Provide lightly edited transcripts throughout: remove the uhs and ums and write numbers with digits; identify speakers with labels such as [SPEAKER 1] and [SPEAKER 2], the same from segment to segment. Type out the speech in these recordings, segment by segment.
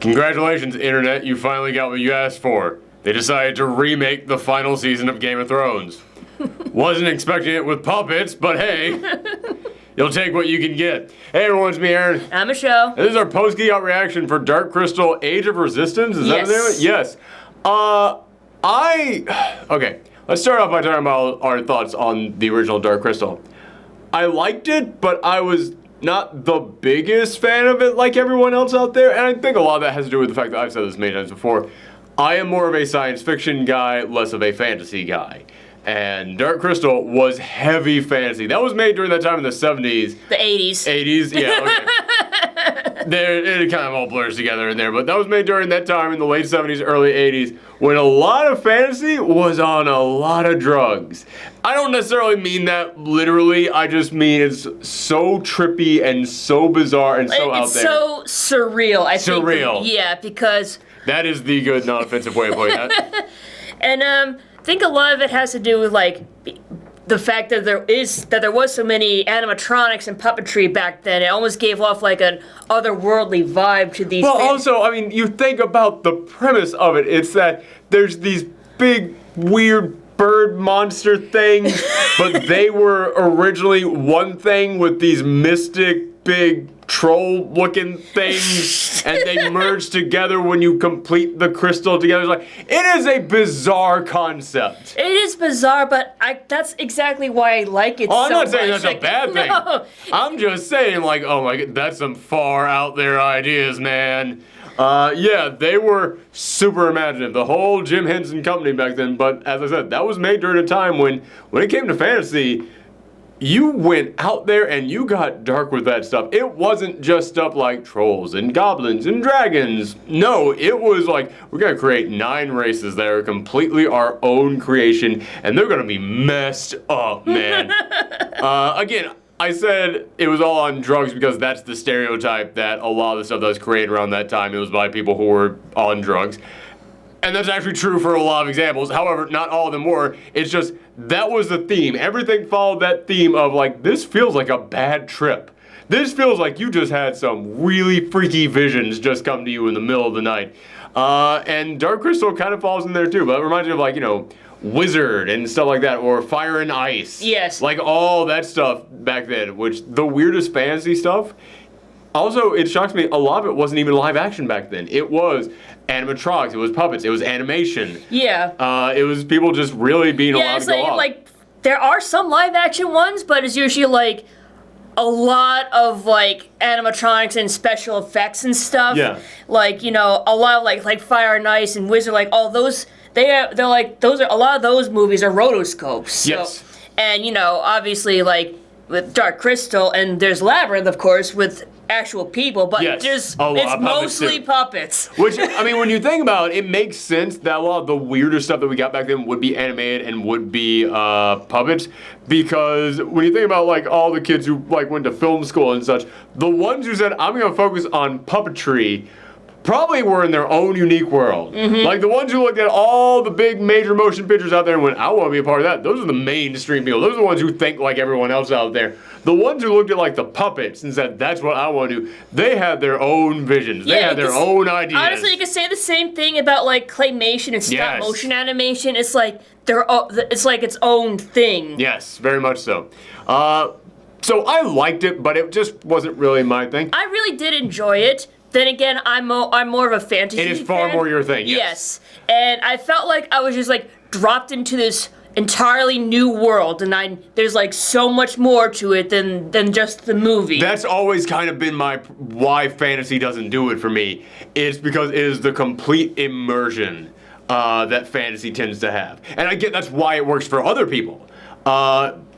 [SPEAKER 1] Congratulations, Internet, you finally got what you asked for. They decided to remake the final season of Game of Thrones. Wasn't expecting it with puppets, but hey, you'll take what you can get. Hey everyone, it's me, Aaron.
[SPEAKER 2] I'm Michelle.
[SPEAKER 1] This is our post-Geekout reaction for Dark Crystal Age of Resistance. Is that the name of it? Yes. Okay, let's start off by talking about our thoughts on the original Dark Crystal. I liked it, but I was not the biggest fan of it like everyone else out there, and I think a lot of that has to do with the fact that I've said this many times before. I am more of a science fiction guy, less of a fantasy guy. And Dark Crystal was heavy fantasy. That was made during that time in the 70s.
[SPEAKER 2] The 80s.
[SPEAKER 1] 80s, yeah, okay. It kind of all blurs together in there, but that was made during that time in the late 70s, early 80s, when a lot of fantasy was on a lot of drugs. I don't necessarily mean that literally, I just mean it's so trippy and so bizarre and so out there.
[SPEAKER 2] It's so surreal, I think.
[SPEAKER 1] Surreal.
[SPEAKER 2] Yeah, because...
[SPEAKER 1] That is the good, non-offensive way of putting that.
[SPEAKER 2] And, I think a lot of it has to do with, like, the fact that there was so many animatronics and puppetry back then. It almost gave off, like, an otherworldly vibe to these...
[SPEAKER 1] Well, also, I mean, you think about the premise of it. It's that there's these big, weird bird monster things, but they were originally one thing with these mystic, big, troll-looking things, and they merge together when you complete the crystal together. It's like, it is a bizarre concept.
[SPEAKER 2] It is bizarre, but that's exactly why I like it so much.
[SPEAKER 1] I'm not saying that's a bad thing.
[SPEAKER 2] No.
[SPEAKER 1] I'm just saying, like, oh my god, that's some far out there ideas, man. Yeah, they were super imaginative. The whole Jim Henson company back then, but as I said, that was made during a time when it came to fantasy, you went out there and you got dark with that stuff. It wasn't just stuff like trolls and goblins and dragons. No, it was like, we're gonna create 9 races that are completely our own creation, and they're gonna be messed up, man. Again, I said it was all on drugs because that's the stereotype that a lot of the stuff that was created around that time, it was by people who were on drugs. And that's actually true for a lot of examples. However, not all of them were. It's just, that was the theme. Everything followed that theme of like, this feels like a bad trip. This feels like you just had some really freaky visions just come to you in the middle of the night. And Dark Crystal kind of falls in there too, but it reminds me of like, you know, Wizard and stuff like that, or Fire and Ice.
[SPEAKER 2] Yes.
[SPEAKER 1] Like all that stuff back then, which the weirdest fantasy stuff. Also, it shocks me, a lot of it wasn't even live action back then. It was animatronics, it was puppets, it was animation.
[SPEAKER 2] Yeah.
[SPEAKER 1] It was people just really being allowed to go off.
[SPEAKER 2] Like, there are some live action ones, but it's usually like a lot of like animatronics and special effects and stuff.
[SPEAKER 1] Yeah.
[SPEAKER 2] Like, you know, a lot of like Fire and Ice and Wizard, like all those, they're like, those are, a lot of those movies are rotoscopes. So,
[SPEAKER 1] yes.
[SPEAKER 2] And, you know, obviously like with Dark Crystal, and there's Labyrinth, of course, with actual people, but
[SPEAKER 1] yes.
[SPEAKER 2] it's mostly puppets.
[SPEAKER 1] Which, I mean, when you think about it, it makes sense that a lot of the weirder stuff that we got back then would be animated and would be puppets, because when you think about like all the kids who like went to film school and such, the ones who said, I'm gonna focus on puppetry, probably were in their own unique world. Mm-hmm. Like the ones who looked at all the big major motion pictures out there and went, I want to be a part of that. Those are the mainstream people. Those are the ones who think like everyone else out there. The ones who looked at like the puppets and said, that's what I want to do, they had their own visions. They had their own ideas.
[SPEAKER 2] Honestly, you could say the same thing about like claymation and stop motion animation. It's like it's like its own thing.
[SPEAKER 1] Yes, very much so. So I liked it, but it just wasn't really my thing.
[SPEAKER 2] I really did enjoy it. Then again, I'm more of a fantasy fan.
[SPEAKER 1] It is far more your thing,
[SPEAKER 2] yes. And I felt like I was just like dropped into this entirely new world, and there's like so much more to it than just the movie. That's
[SPEAKER 1] always kind of been why fantasy doesn't do it for me. It's because it is the complete immersion that fantasy tends to have. And I get that's why it works for other people.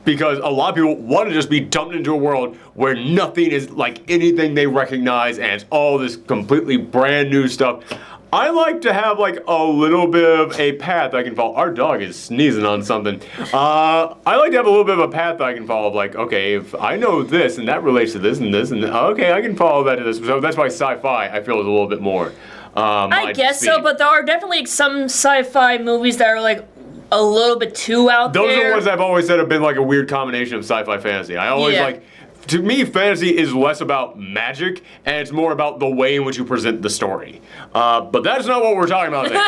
[SPEAKER 1] Because a lot of people want to just be dumped into a world where nothing is like anything they recognize and it's all this completely brand new stuff. I like to have like a little bit of a path I can follow. Our dog is sneezing on something. I like to have a little bit of a path I can follow of like, okay, if I know this and that relates to this and this and okay, I can follow that to this. So that's why sci-fi I feel is a little bit more
[SPEAKER 2] I guess so, but there are definitely some sci-fi movies that are like a little bit too out there.
[SPEAKER 1] Those are the ones I've always said have been like a weird combination of sci-fi fantasy. I always like to me, fantasy is less about magic, and it's more about the way in which you present the story. But that's not what we're talking about today.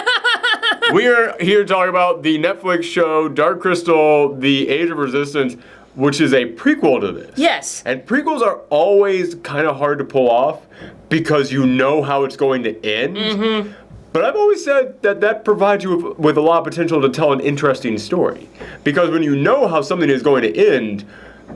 [SPEAKER 1] We are here to talk about the Netflix show Dark Crystal: The Age of Resistance, which is a prequel to this.
[SPEAKER 2] Yes.
[SPEAKER 1] And prequels are always kind of hard to pull off because you know how it's going to end. Mm-hmm. But I've always said that provides you with a lot of potential to tell an interesting story. Because when you know how something is going to end,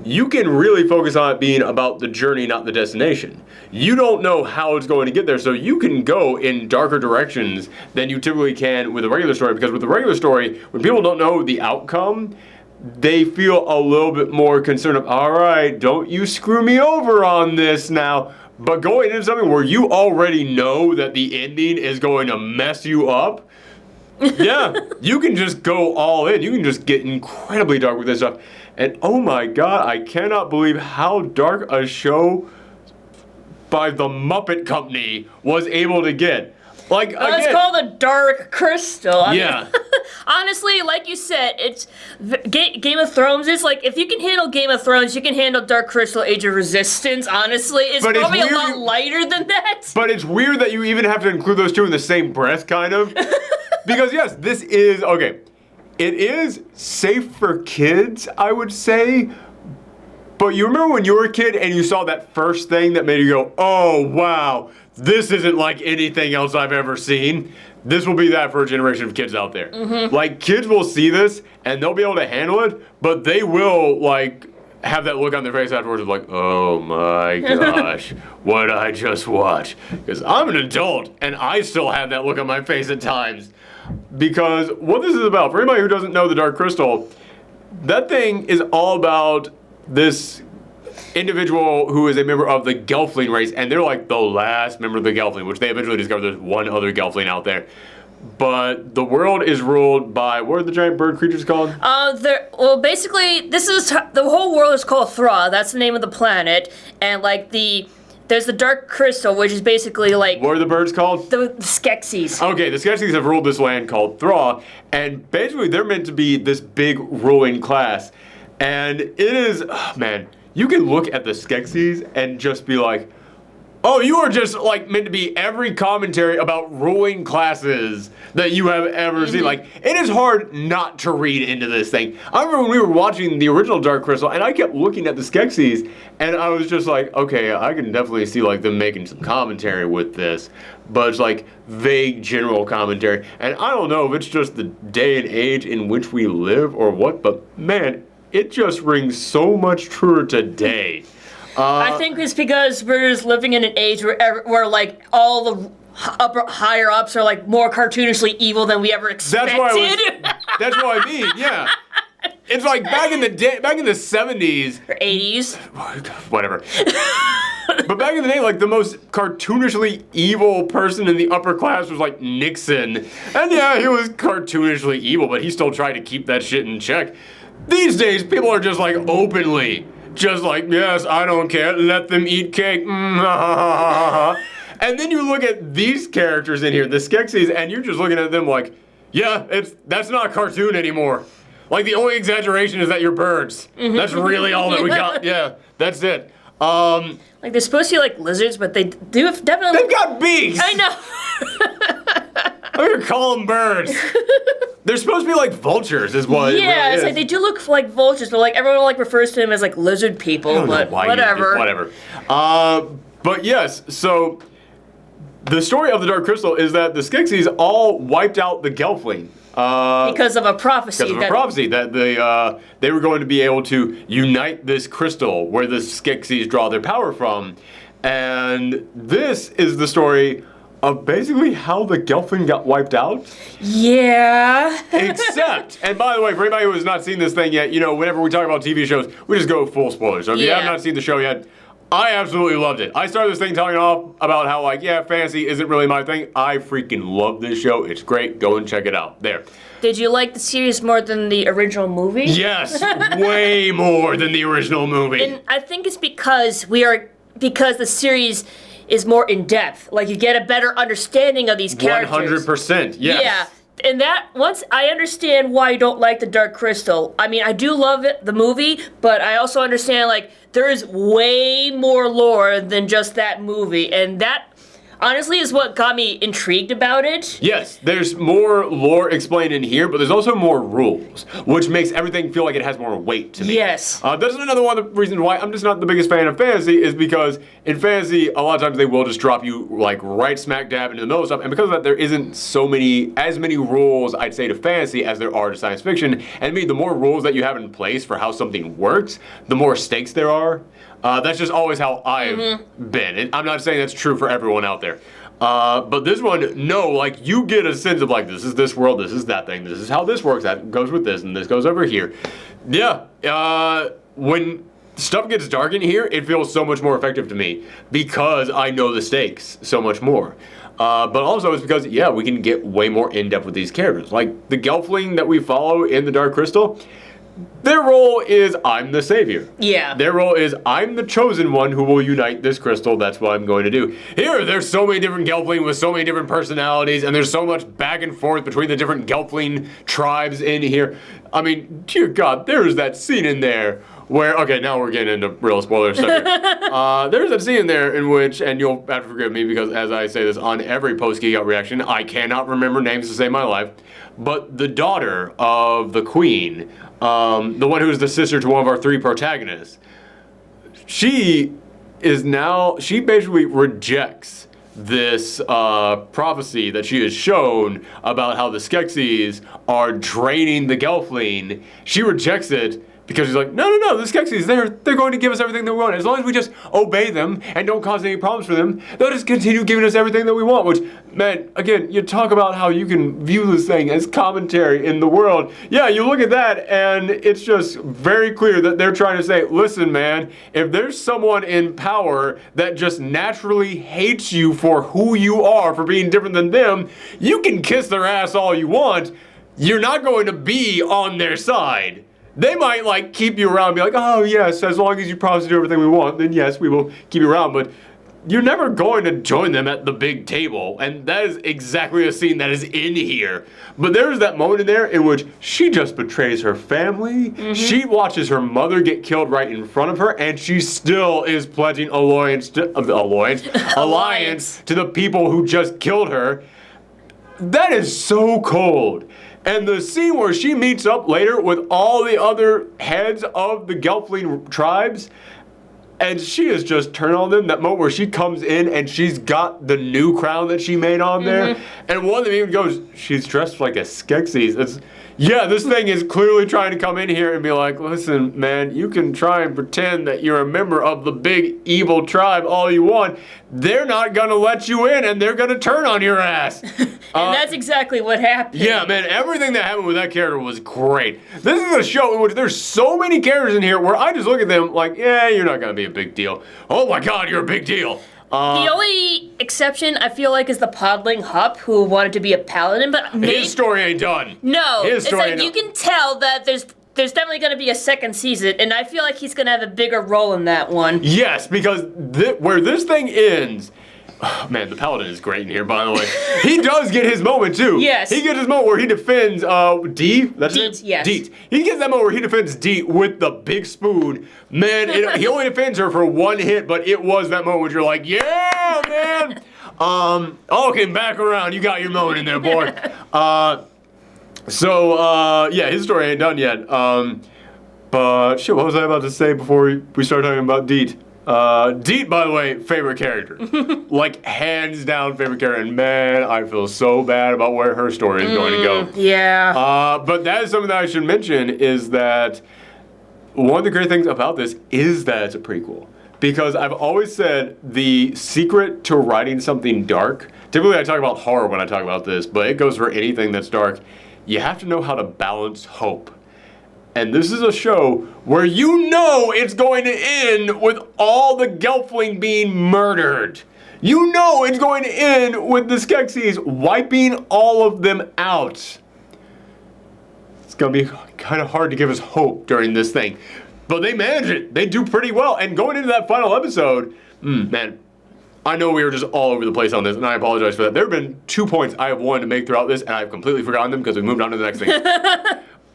[SPEAKER 1] you can really focus on it being about the journey, not the destination. You don't know how it's going to get there, so you can go in darker directions than you typically can with a regular story. Because with a regular story, when people don't know the outcome, they feel a little bit more concerned of, all right, don't you screw me over on this now. But going into something where you already know that the ending is going to mess you up, yeah, you can just go all in. You can just get incredibly dark with this stuff. And oh my God, I cannot believe how dark a show by the Muppet Company was able to get. Like,
[SPEAKER 2] well, it's called a Dark Crystal.
[SPEAKER 1] Yeah.
[SPEAKER 2] Honestly, like you said, it's Game of Thrones. It's like, if you can handle Game of Thrones, you can handle Dark Crystal: Age of Resistance. Honestly, it's probably a lot lighter than that.
[SPEAKER 1] But it's weird that you even have to include those two in the same breath, kind of. Because yes, this is okay. It is safe for kids, I would say. But you remember when you were a kid and you saw that first thing that made you go, "Oh wow, this isn't like anything else I've ever seen." This will be that for a generation of kids out there. Mm-hmm. Like, kids will see this and they'll be able to handle it, but they will, like, have that look on their face afterwards of like, oh my gosh, what I just watched. Because I'm an adult and I still have that look on my face at times. Because what this is about, for anybody who doesn't know the Dark Crystal, that thing is all about this individual who is a member of the Gelfling race, and they're like the last member of the Gelfling, which they eventually discover there's one other Gelfling out there. But the world is ruled by, what are the giant bird creatures called?
[SPEAKER 2] Well, basically, the whole world is called Thra. That's the name of the planet, and like there's the Dark Crystal, which is basically like...
[SPEAKER 1] What are the birds called?
[SPEAKER 2] The Skeksis.
[SPEAKER 1] Okay, the Skeksis have ruled this land called Thra, and basically they're meant to be this big ruling class. And it is, oh, man, you can look at the Skeksis and just be like, oh, you are just like meant to be every commentary about ruling classes that you have ever seen. Like, it is hard not to read into this thing. I remember when we were watching the original Dark Crystal, and I kept looking at the Skeksis, and I was just like, okay, I can definitely see like them making some commentary with this, but it's like vague general commentary. And I don't know if it's just the day and age in which we live or what, but man, it just rings so much truer today.
[SPEAKER 2] I think it's because we're just living in an age where like all the higher ups are like more cartoonishly evil than we ever expected.
[SPEAKER 1] That's what I mean. Yeah, it's like back in the 70s
[SPEAKER 2] or 80s,
[SPEAKER 1] whatever. But back in the day, like the most cartoonishly evil person in the upper class was like Nixon, and yeah, he was cartoonishly evil, but he still tried to keep that shit in check. These days, people are just like openly. Just like, yes, I don't care, let them eat cake. And then you look at these characters in here, the Skeksis, and you're just looking at them like, yeah, that's not a cartoon anymore. Like, the only exaggeration is that you're birds. That's really all that we got. Yeah, that's it.
[SPEAKER 2] Like, they're supposed to be like lizards, but they do definitely...
[SPEAKER 1] They've got beaks!
[SPEAKER 2] I know!
[SPEAKER 1] I'm gonna call them birds. They're supposed to be like vultures, is what.
[SPEAKER 2] Yeah,
[SPEAKER 1] it
[SPEAKER 2] it's like they do look like vultures, but like everyone like refers to them as like lizard people. But whatever.
[SPEAKER 1] Whatever. But yes, so the story of the Dark Crystal is that the Skeksis all wiped out the Gelfling.
[SPEAKER 2] Because of a prophecy.
[SPEAKER 1] That they were going to be able to unite this crystal where the Skeksis draw their power from, and this is the story of basically how the Gelfling got wiped out.
[SPEAKER 2] Yeah.
[SPEAKER 1] Except, and by the way, for anybody who has not seen this thing yet, you know, whenever we talk about TV shows, we just go full spoilers. So if you have not seen the show yet, I absolutely loved it. I started this thing talking off about how, like, yeah, fantasy isn't really my thing. I freaking love this show. It's great. Go and check it out. There.
[SPEAKER 2] Did you like the series more than the original movie?
[SPEAKER 1] Yes, way more than the original movie.
[SPEAKER 2] And I think it's because the series is more in depth. Like, you get a better understanding of these characters.
[SPEAKER 1] 100%, yes.
[SPEAKER 2] Yeah. And that, once I understand why you don't like the Dark Crystal, I mean, I do love it, the movie, but I also understand, like, there is way more lore than just that movie, and that honestly is what got me intrigued about it.
[SPEAKER 1] Yes, there's more lore explained in here, but there's also more rules, which makes everything feel like it has more weight to me.
[SPEAKER 2] Yes.
[SPEAKER 1] That's another one of the reasons why I'm just not the biggest fan of fantasy, is because in fantasy, a lot of times they will just drop you like right smack dab into the middle of stuff, and because of that, there isn't as many rules, I'd say, to fantasy as there are to science fiction. And to me, the more rules that you have in place for how something works, the more stakes there are. That's just always how I've been. And I'm not saying that's true for everyone out there. But this one, no, like, you get a sense of, like, this is this world, this is that thing, this is how this works, that goes with this, and this goes over here. Yeah, when stuff gets dark in here, it feels so much more effective to me because I know the stakes so much more. But also it's because, yeah, we can get way more in-depth with these characters. Like, the Gelfling that we follow in the Dark Crystal, their role is, I'm the savior.
[SPEAKER 2] Yeah.
[SPEAKER 1] Their role is, I'm the chosen one who will unite this crystal. That's what I'm going to do. Here, there's so many different Gelfling with so many different personalities, and there's so much back and forth between the different Gelfling tribes in here. I mean, dear God, there's that scene in there where, okay, now we're getting into real spoiler stuff here. There's that scene in there in which, and you'll have to forgive me because as I say this on every post-Geekout reaction, I cannot remember names to save my life, but the daughter of the queen, the one who's the sister to one of our three protagonists, she basically rejects this prophecy that she has shown about how the Skeksis are draining the Gelfling. She rejects it because she's like, no, the Skeksis, they're going to give us everything that we want. As long as we just obey them and don't cause any problems for them, they'll just continue giving us everything that we want. Which, man, again, you talk about how you can view this thing as commentary in the world. Yeah, you look at that and it's just very clear that they're trying to say, listen, man, if there's someone in power that just naturally hates you for who you are, for being different than them, you can kiss their ass all you want. You're not going to be on their side. They might, like, keep you around and be like, oh, yes, as long as you promise to do everything we want, then yes, we will keep you around. But you're never going to join them at the big table. And that is exactly a scene that is in here. But there's that moment in there in which she just betrays her family. Mm-hmm. She watches her mother get killed right in front of her, and she still is pledging alliance to the people who just killed her. That is so cold. And the scene where she meets up later with all the other heads of the Gelfling tribes, and she is just turned on them, that moment where she comes in and she's got the new crown that she made on there, and one of them even goes, she's dressed like a Skeksis. Yeah, this thing is clearly trying to come in here and be like, listen, man, you can try and pretend that you're a member of the big evil tribe all you want. They're not going to let you in, and they're going to turn on your ass.
[SPEAKER 2] And that's exactly what happened.
[SPEAKER 1] Yeah, man, everything that happened with that character was great. This is a show in which there's so many characters in here where I just look at them like, yeah, you're not going to be a big deal. Oh my God, you're a big deal.
[SPEAKER 2] The only exception, I feel like, is the podling Hup, who wanted to be a paladin, but
[SPEAKER 1] his story ain't done.
[SPEAKER 2] No, it's like you can tell that there's definitely going to be a second season, and I feel like he's going to have a bigger role in that one.
[SPEAKER 1] Yes, because where this thing ends, oh, man, the paladin is great in here, by the way. He does get his moment, too.
[SPEAKER 2] Yes.
[SPEAKER 1] He gets his moment where he defends Dee. That's
[SPEAKER 2] Deet, yes.
[SPEAKER 1] Deet. He gets that moment where he defends Deet with the big spoon. Man, he only defends her for one hit, but it was that moment where you're like, yeah, man. Okay, back around. You got your moment in there, boy. Yeah, his story ain't done yet. But shit, what was I about to say before we start talking about Deet? Deet, by the way, favorite character. Like, hands down favorite character. And man, I feel so bad about where her story is going to go.
[SPEAKER 2] Yeah.
[SPEAKER 1] But that is something that I should mention, is that one of the great things about this is that it's a prequel. Because I've always said the secret to writing something dark, typically I talk about horror when I talk about this, but it goes for anything that's dark. You have to know how to balance hope. And this is a show where you know it's going to end with all the Gelfling being murdered. You know it's going to end with the Skeksis wiping all of them out. It's going to be kind of hard to give us hope during this thing. But they manage it. They do pretty well. And going into that final episode, man, I know we were just all over the place on this, and I apologize for that. There have been 2 points I have wanted to make throughout this, and I've completely forgotten them because we moved on to the next thing.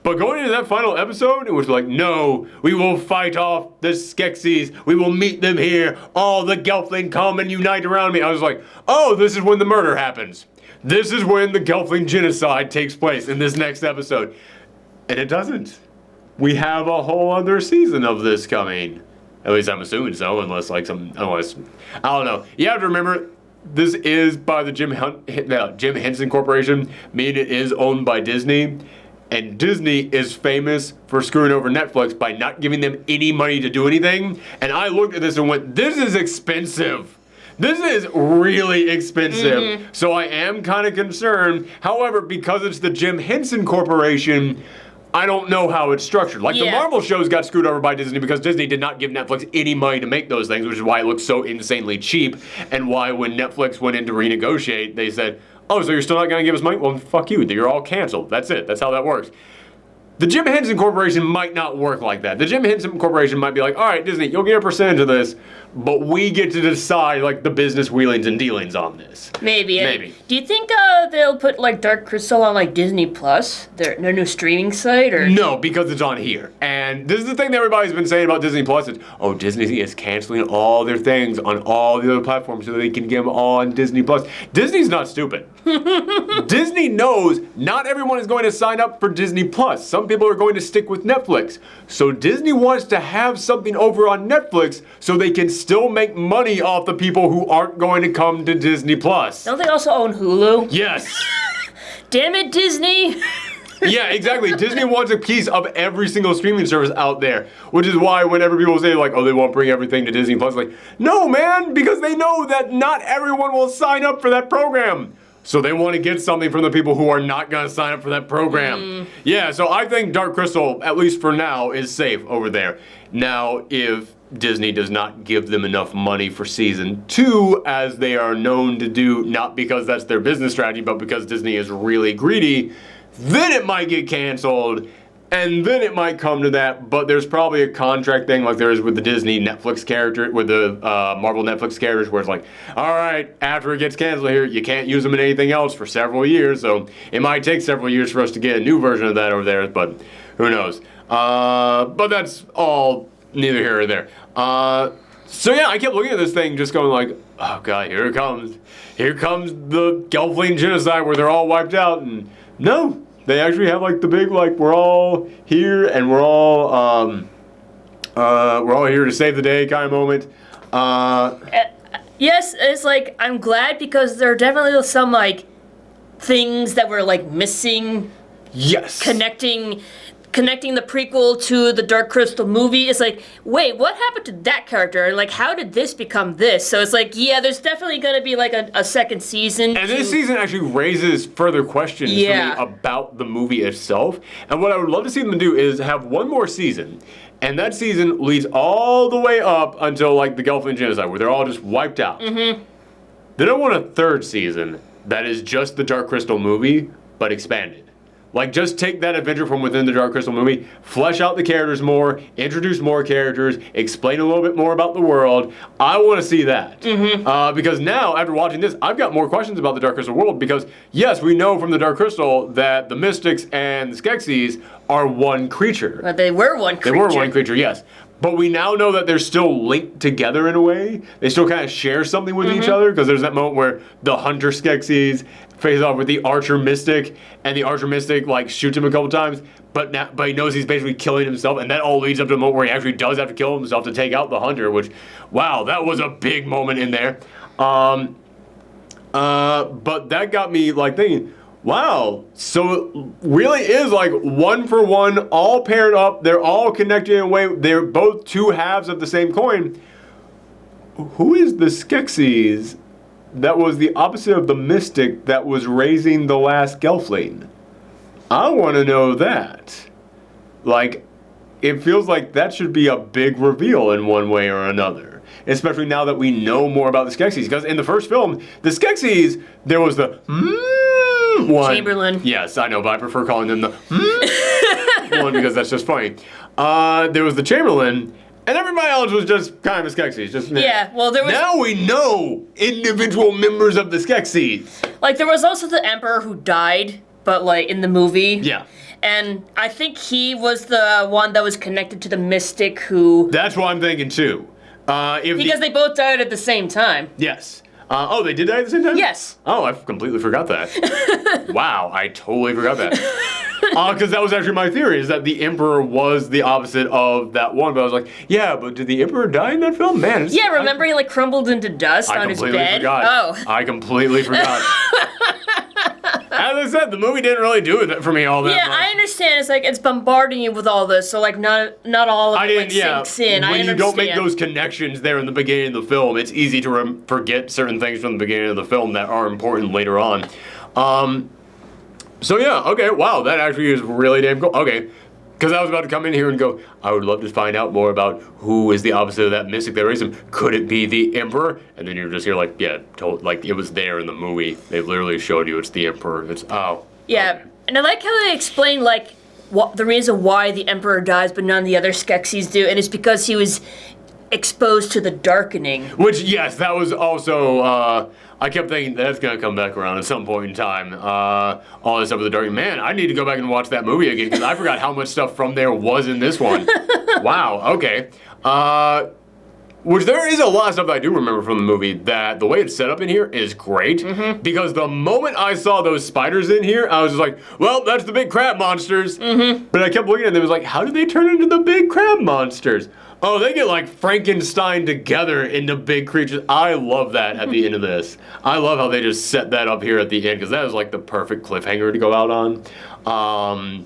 [SPEAKER 1] But going into that final episode, it was like, no, we will fight off the Skeksis. We will meet them here. All the Gelfling come and unite around me. I was like, oh, this is when the murder happens. This is when the Gelfling genocide takes place in this next episode. And it doesn't. We have a whole other season of this coming. At least I'm assuming so, unless I don't know. You have to remember, this is by the Jim Henson Corporation, meaning it is owned by Disney. And Disney is famous for screwing over Netflix by not giving them any money to do anything. And I looked at this and went, this is expensive. This is really expensive. So I am kind of concerned. However, because it's the Jim Henson Corporation, I don't know how it's structured. Like the Marvel shows got screwed over by Disney because Disney did not give Netflix any money to make those things, which is why it looks so insanely cheap. And why when Netflix went in to renegotiate, they said, oh, so you're still not going to give us money? Well, fuck you. You're all canceled. That's it. That's how that works. The Jim Henson Corporation might not work like that. The Jim Henson Corporation might be like, all right, Disney, you'll get a percentage of this, but we get to decide like the business wheelings and dealings on this.
[SPEAKER 2] Maybe. Do you think they'll put like Dark Crystal on like Disney Plus, their new streaming site, or?
[SPEAKER 1] No, because it's on here. And this is the thing that everybody's been saying about Disney Plus is, oh, Disney is canceling all their things on all the other platforms so they can get them all on Disney Plus. Disney's not stupid. Disney knows not everyone is going to sign up for Disney Plus. Some people are going to stick with Netflix. So Disney wants to have something over on Netflix so they can still make money off the people who aren't going to come to Disney Plus.
[SPEAKER 2] Don't they also own Hulu?
[SPEAKER 1] Yes.
[SPEAKER 2] Damn it, Disney.
[SPEAKER 1] Yeah, exactly. Disney wants a piece of every single streaming service out there, which is why whenever people say like, oh, they won't bring everything to Disney Plus, like, no, man, because they know that not everyone will sign up for that program. So they want to get something from the people who are not going to sign up for that program. Yeah, so I think Dark Crystal, at least for now, is safe over there. Now, if Disney does not give them enough money for season 2, as they are known to do, not because that's their business strategy, but because Disney is really greedy, then it might get canceled. And then it might come to that, but there's probably a contract thing like there is with the Disney Netflix character, with the Marvel Netflix characters, where it's like, all right, after it gets canceled here, you can't use them in anything else for several years, so it might take several years for us to get a new version of that over there, but who knows. But that's all neither here or there. So yeah, I kept looking at this thing just going like, oh god, here it comes. Here comes the Gelfling genocide where they're all wiped out, and no. They actually have like the big like we're all here and we're all here to save the day kind of moment.
[SPEAKER 2] Yes, it's like I'm glad because there are definitely some like things that were like missing.
[SPEAKER 1] Yes.
[SPEAKER 2] Connecting the prequel to the Dark Crystal movie. It's like, wait, what happened to that character? And like, how did this become this? So it's like, yeah, there's definitely going to be like a second season.
[SPEAKER 1] And this season actually raises further questions for me about the movie itself. And what I would love to see them do is have one more season. And that season leads all the way up until like the Gelfling genocide, where they're all just wiped out. Then I want a third season that is just the Dark Crystal movie, but expanded. Like, just take that adventure from within the Dark Crystal movie, flesh out the characters more, introduce more characters, explain a little bit more about the world. I want to see that. Because now, after watching this, I've got more questions about the Dark Crystal world because, yes, we know from the Dark Crystal that the Mystics and the Skeksis are one creature.
[SPEAKER 2] But they were one creature.
[SPEAKER 1] They were one creature, yes. But we now know that they're still linked together in a way. They still kind of share something with each other, because there's that moment where the Hunter Skeksis face off with the Archer Mystic, and the Archer Mystic like shoots him a couple times, but he knows he's basically killing himself, and that all leads up to the moment where he actually does have to kill himself to take out the Hunter, which, wow, that was a big moment in there. But that got me like thinking, wow, so it really is like one for one, all paired up, they're all connected in a way, they're both two halves of the same coin. Who is the Skeksis that was the opposite of the Mystic that was raising the last Gelfling? I want to know that. Like, it feels like that should be a big reveal in one way or another. Especially now that we know more about the Skeksis. Because in the first film, the Skeksis, there was the one.
[SPEAKER 2] Chamberlain.
[SPEAKER 1] Yes, I know, but I prefer calling them the one because that's just funny. There was the Chamberlain, and everybody else was just kind of a Skeksis. Just,
[SPEAKER 2] yeah, well, there was...
[SPEAKER 1] Now we know individual members of the Skeksis.
[SPEAKER 2] Like, there was also the Emperor who died, but, like, in the movie.
[SPEAKER 1] Yeah.
[SPEAKER 2] And I think he was the one that was connected to the mystic who...
[SPEAKER 1] That's what I'm thinking, too.
[SPEAKER 2] Because they both died at the same time.
[SPEAKER 1] Yes. Oh, they did die at the same time?
[SPEAKER 2] Yes.
[SPEAKER 1] Oh, I completely forgot that. Wow, I totally forgot that. Because that was actually my theory, is that the Emperor was the opposite of that one. But I was like, yeah, but did the Emperor die in that film? Man.
[SPEAKER 2] Yeah, remember he like crumbled into dust on his bed?
[SPEAKER 1] Oh. I completely forgot. As I said, the movie didn't really do it for me all that much.
[SPEAKER 2] Yeah, I understand. It's like it's bombarding you with all this, so like not all of it like, sinks in.
[SPEAKER 1] When you don't make those connections there in the beginning of the film, it's easy to forget certain things from the beginning of the film that are important later on. So yeah, okay, wow, that actually is really damn cool. Okay, because I was about to come in here and go, I would love to find out more about who is the opposite of that mystic that raised him. Could it be the Emperor? And then you're just here like, yeah, like it was there in the movie. They literally showed you it's the Emperor. It's, oh.
[SPEAKER 2] Yeah, okay. And I like how they explain, like, the reason why the Emperor dies, but none of the other Skeksis do, and it's because he was exposed to the darkening.
[SPEAKER 1] Which, yes, that was also, I kept thinking that's going to come back around at some point in time. All this stuff with the darkening. Man, I need to go back and watch that movie again, because I forgot how much stuff from there was in this one. Wow, okay. Which there is a lot of stuff that I do remember from the movie that the way it's set up in here is great. Mm-hmm. Because the moment I saw those spiders in here, I was just like, well, that's the big crab monsters. Mm-hmm. But I kept looking at them and was like, how did they turn into the big crab monsters? Oh, they get like Frankenstein together into big creatures. I love that at the end of this. I love how they just set that up here at the end because that was like the perfect cliffhanger to go out on.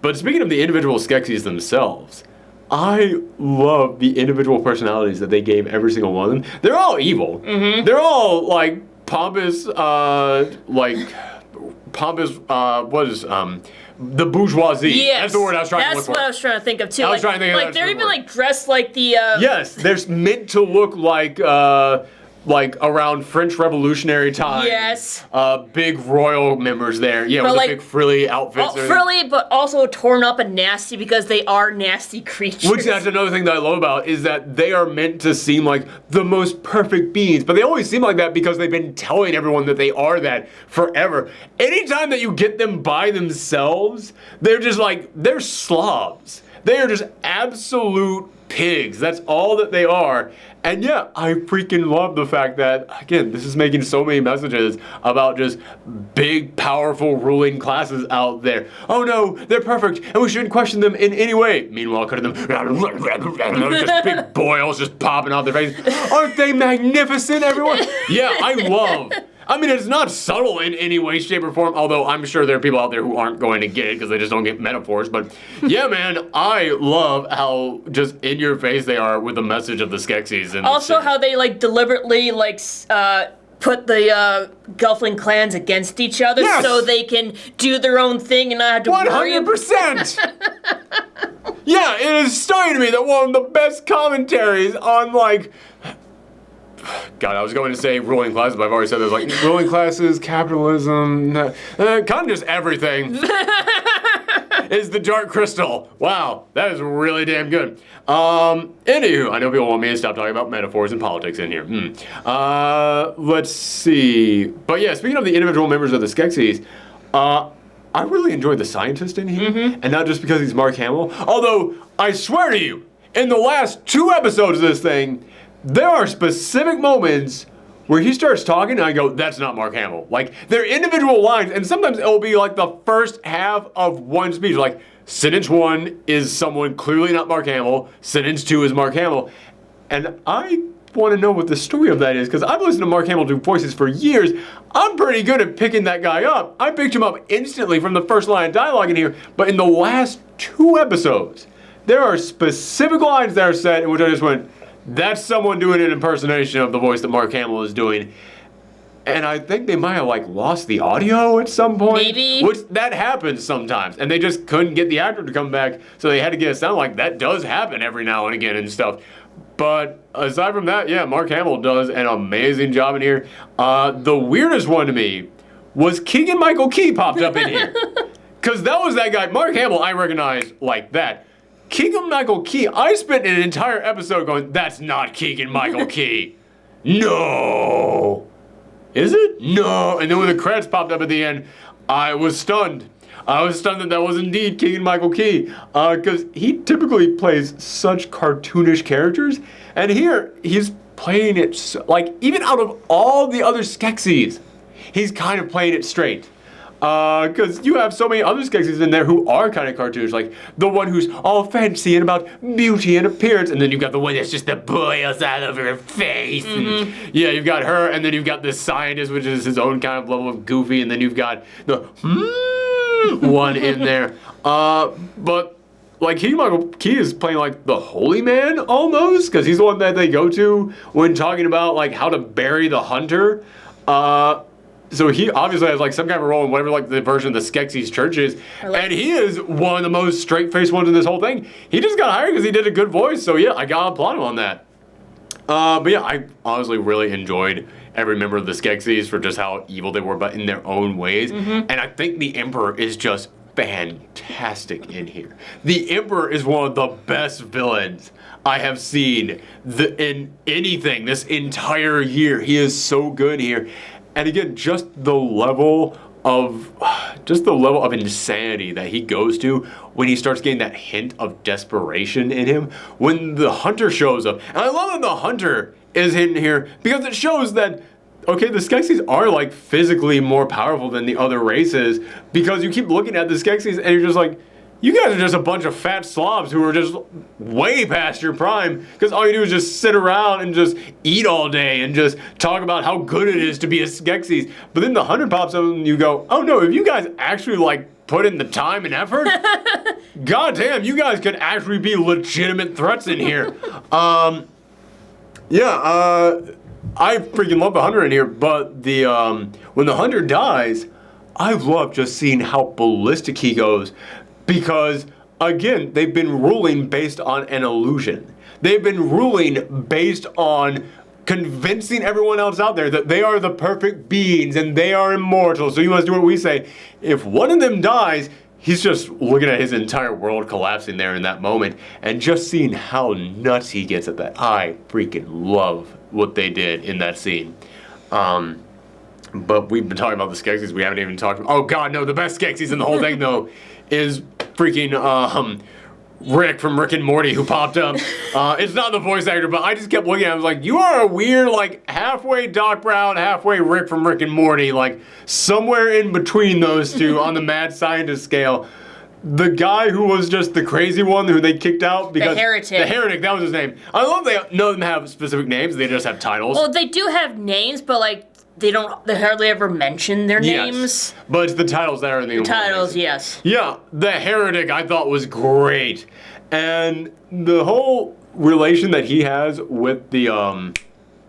[SPEAKER 1] But speaking of the individual Skeksis themselves, I love the individual personalities that they gave every single one of them. They're all evil. Mm-hmm. They're all like pompous, the bourgeoisie.
[SPEAKER 2] Yes.
[SPEAKER 1] That's the word I was trying to look for.
[SPEAKER 2] That's what I was trying to think of too.
[SPEAKER 1] I was trying to think of that.
[SPEAKER 2] Like they're even like dressed like the.
[SPEAKER 1] Yes, they're meant to look like around French Revolutionary times.
[SPEAKER 2] Yes.
[SPEAKER 1] Big royal members there. Yeah, with like, the big frilly outfits.
[SPEAKER 2] Frilly, but also torn up and nasty because they are nasty creatures.
[SPEAKER 1] Which that's another thing that I love about is that they are meant to seem like the most perfect beings, but they always seem like that because they've been telling everyone that they are that forever. Anytime that you get them by themselves, they're just like, they're slobs. They are just absolute pigs. That's all that they are. And yeah, I freaking love the fact that, again, this is making so many messages about just big, powerful ruling classes out there. Oh no, they're perfect, and we shouldn't question them in any way. Meanwhile, cutting them, just big boils just popping out their faces. Aren't they magnificent, everyone? Yeah, I mean, it's not subtle in any way, shape, or form, although I'm sure there are people out there who aren't going to get it because they just don't get metaphors. But yeah, man, I love how just in your face they are with the message of the Skeksis. And
[SPEAKER 2] also how they, like, deliberately, like, put the Gelfling clans against each other so they can do their own thing and not have to
[SPEAKER 1] 100%! Yeah, it is stunning to me that one of the best commentaries on, like... God, I was going to say ruling classes, but I've already said there's like ruling classes, capitalism, kind of just everything. Is the Dark Crystal. Wow, that is really damn good. Anywho, I know people want me to stop talking about metaphors and politics in here. Let's see. But yeah, speaking of the individual members of the Skeksis, I really enjoyed the scientist in here, and not just because he's Mark Hamill. Although, I swear to you, in the last 2 episodes of this thing, there are specific moments where he starts talking and I go, that's not Mark Hamill. Like, they're individual lines, and sometimes it'll be like the first half of one speech. Like, sentence 1 is someone clearly not Mark Hamill, sentence 2 is Mark Hamill. And I want to know what the story of that is, because I've listened to Mark Hamill do voices for years. I'm pretty good at picking that guy up. I picked him up instantly from the first line of dialogue in here, but in the last 2 episodes, there are specific lines that are said in which I just went, that's someone doing an impersonation of the voice that Mark Hamill is doing. And I think they might have like lost the audio at some point.
[SPEAKER 2] Maybe.
[SPEAKER 1] Which that happens sometimes. And they just couldn't get the actor to come back, so they had to get it sound like that does happen every now and again and stuff. But aside from that, yeah, Mark Hamill does an amazing job in here. The weirdest one to me was Keegan-Michael Key popped up in here. Because that was that guy. Mark Hamill I recognized like that. Keegan-Michael Key, I spent an entire episode going, that's not Keegan-Michael Key. No. Is it? No. And then when the credits popped up at the end, I was stunned. I was stunned that was indeed Keegan-Michael Key, because he typically plays such cartoonish characters, and here he's playing it like even out of all the other Skeksis, he's kind of playing it straight. Because you have so many other Skeksis in there who are kind of cartoonish, like the one who's all fancy and about beauty and appearance, and then you've got the one that's just the boils all over her face. And, yeah, you've got her, and then you've got this scientist, which is his own kind of level of goofy, and then you've got the one in there. But like Michael Key is playing like the holy man almost, because he's the one that they go to when talking about like how to bury the hunter. So he obviously has like some kind of role in whatever like the version of the Skeksis church is, and he is one of the most straight-faced ones in this whole thing. He just got hired because he did a good voice, so yeah, I gotta applaud him on that. But yeah, I honestly really enjoyed every member of the Skeksis for just how evil they were, but in their own ways. And I think the Emperor is just fantastic in here. The Emperor is one of the best villains I have seen in anything this entire year. He is so good here. And again, just the level of insanity that he goes to when he starts getting that hint of desperation in him. When the hunter shows up, and I love that the hunter is in here because it shows that, okay, the Skeksis are like physically more powerful than the other races, because you keep looking at the Skeksis and you're just like, you guys are just a bunch of fat slobs who are just way past your prime, because all you do is just sit around and just eat all day and just talk about how good it is to be a Skeksis. But then the hunter pops up and you go, oh no, if you guys actually like put in the time and effort, goddamn, you guys could actually be legitimate threats in here. I freaking love the hunter in here, but the when the hunter dies, I love just seeing how ballistic he goes. Because, again, they've been ruling based on an illusion. They've been ruling based on convincing everyone else out there that they are the perfect beings and they are immortal. So you must do what we say. If one of them dies, he's just looking at his entire world collapsing there in that moment. And just seeing how nuts he gets at that. I freaking love what they did in that scene. But we've been talking about the Skeksis. We haven't even talked about... Oh, God, no. The best Skeksis in the whole thing, though, is freaking Rick from Rick and Morty who popped up. It's not the voice actor, but I just kept looking at him. I was like, you are a weird, like, halfway Doc Brown, halfway Rick from Rick and Morty. Like, somewhere in between those two on the mad scientist scale. The guy who was just the crazy one who they kicked out because...
[SPEAKER 2] The Heretic.
[SPEAKER 1] The Heretic, that was his name. I love they none of them have specific names. They just have titles.
[SPEAKER 2] Well, they do have names, but, like, they hardly ever mention their names.
[SPEAKER 1] Yes, but it's the titles that are the
[SPEAKER 2] titles, yes.
[SPEAKER 1] Yeah, the Heretic I thought was great. And the whole relation that he has with the